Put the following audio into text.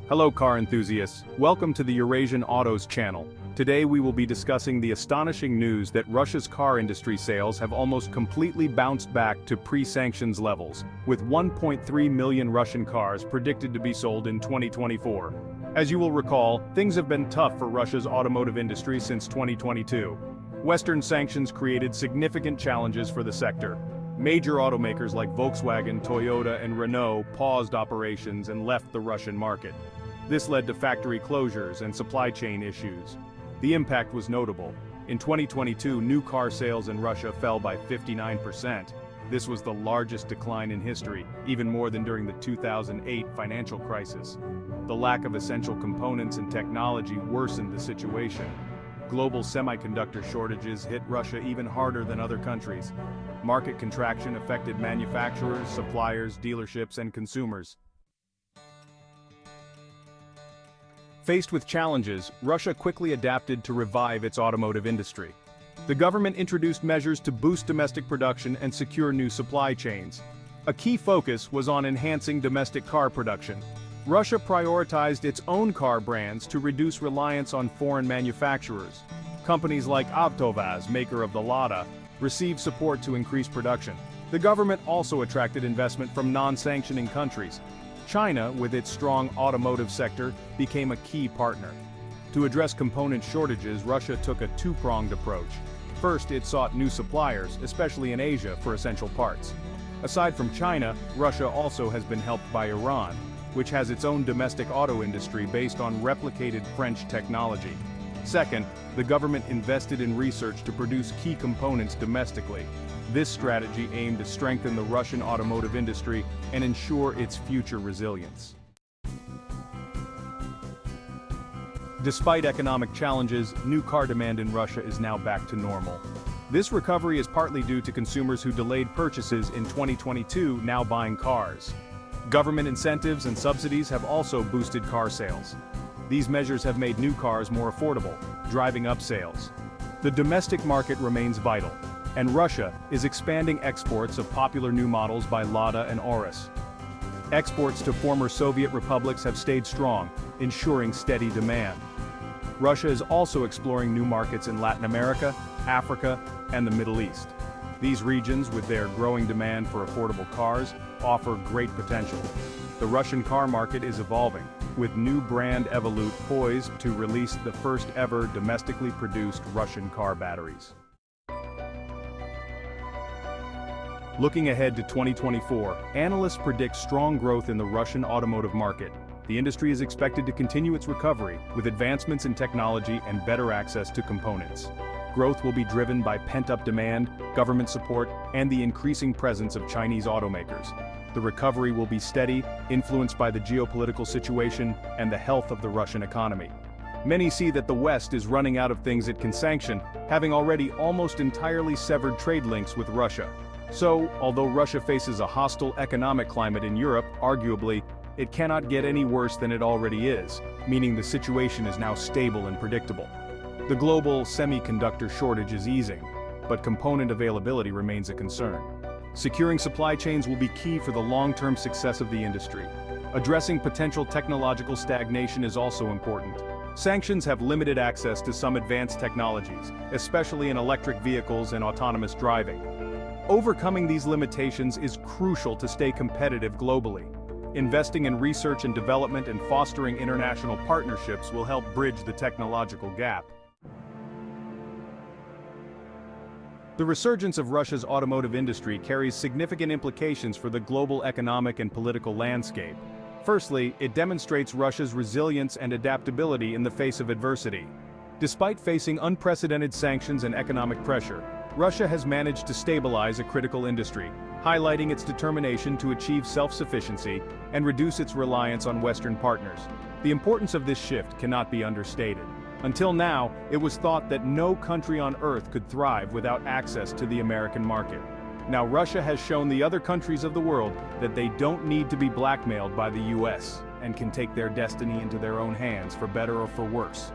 Hello car enthusiasts, welcome to the Eurasian Autos channel. Today we will be discussing the astonishing news that Russia's car industry sales have almost completely bounced back to pre-sanctions levels, with 1.3 million Russian cars predicted to be sold in 2024. As you will recall, things have been tough for Russia's automotive industry since 2022. Western sanctions created significant challenges for the sector. Major automakers like Volkswagen, Toyota, and Renault paused operations and left the Russian market. This led to factory closures and supply chain issues. The impact was notable. In 2022, new car sales in Russia fell by 59%. This was the largest decline in history, even more than during the 2008 financial crisis. The lack of essential components and technology worsened the situation. Global semiconductor shortages hit Russia even harder than other countries. Market contraction affected manufacturers, suppliers, dealerships, and consumers. Faced with challenges, Russia quickly adapted to revive its automotive industry. The government introduced measures to boost domestic production and secure new supply chains. A key focus was on enhancing domestic car production. Russia prioritized its own car brands to reduce reliance on foreign manufacturers. Companies like Avtovaz, maker of the Lada, received support to increase production. The government also attracted investment from non-sanctioning countries. China, with its strong automotive sector, became a key partner. To address component shortages, Russia took a two-pronged approach. First, it sought new suppliers, especially in Asia, for essential parts. Aside from China, Russia also has been helped by Iran, which has its own domestic auto industry based on replicated French technology. Second, the government invested in research to produce key components domestically. This strategy aimed to strengthen the Russian automotive industry and ensure its future resilience. Despite economic challenges, new car demand in Russia is now back to normal. This recovery is partly due to consumers who delayed purchases in 2022 now buying cars. Government incentives and subsidies have also boosted car sales. These measures have made new cars more affordable, driving up sales. The domestic market remains vital, and Russia is expanding exports of popular new models by Lada and Urus. Exports to former Soviet republics have stayed strong, ensuring steady demand. Russia is also exploring new markets in Latin America, Africa, and the Middle East. These regions, with their growing demand for affordable cars, offer great potential. The Russian car market is evolving, with new brand Evolut poised to release the first ever domestically produced Russian car batteries. Looking ahead to 2024, analysts predict strong growth in the Russian automotive market. The industry is expected to continue its recovery, with advancements in technology and better access to components. Growth will be driven by pent-up demand, government support, and the increasing presence of Chinese automakers. The recovery will be steady, influenced by the geopolitical situation and the health of the Russian economy. Many see that the West is running out of things it can sanction, having already almost entirely severed trade links with Russia. So, although Russia faces a hostile economic climate in Europe, arguably, it cannot get any worse than it already is, meaning the situation is now stable and predictable. The global semiconductor shortage is easing, but component availability remains a concern. Securing supply chains will be key for the long-term success of the industry. Addressing potential technological stagnation is also important. Sanctions have limited access to some advanced technologies, especially in electric vehicles and autonomous driving. Overcoming these limitations is crucial to stay competitive globally. Investing in research and development and fostering international partnerships will help bridge the technological gap. The resurgence of Russia's automotive industry carries significant implications for the global economic and political landscape. Firstly, it demonstrates Russia's resilience and adaptability in the face of adversity. Despite facing unprecedented sanctions and economic pressure, Russia has managed to stabilize a critical industry, highlighting its determination to achieve self-sufficiency and reduce its reliance on Western partners. The importance of this shift cannot be understated. Until now, it was thought that no country on Earth could thrive without access to the American market. Now Russia has shown the other countries of the world that they don't need to be blackmailed by the US and can take their destiny into their own hands, for better or for worse.